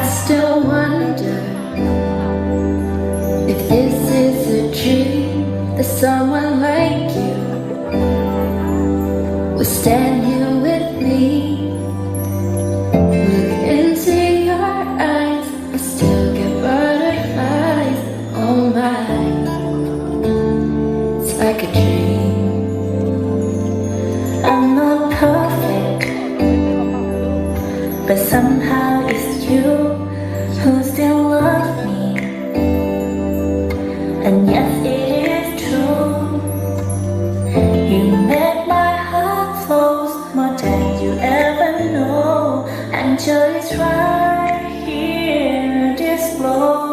still wonder if this is a dream, that someone like you will stand here with me. Look into your eyes, I still get butterflies. Oh my, it's like a dream. I'm not perfect, but somehow it's you who still loves me. And yes, it is true, you make my heart flows more than you ever know. And joy is right here, this flow.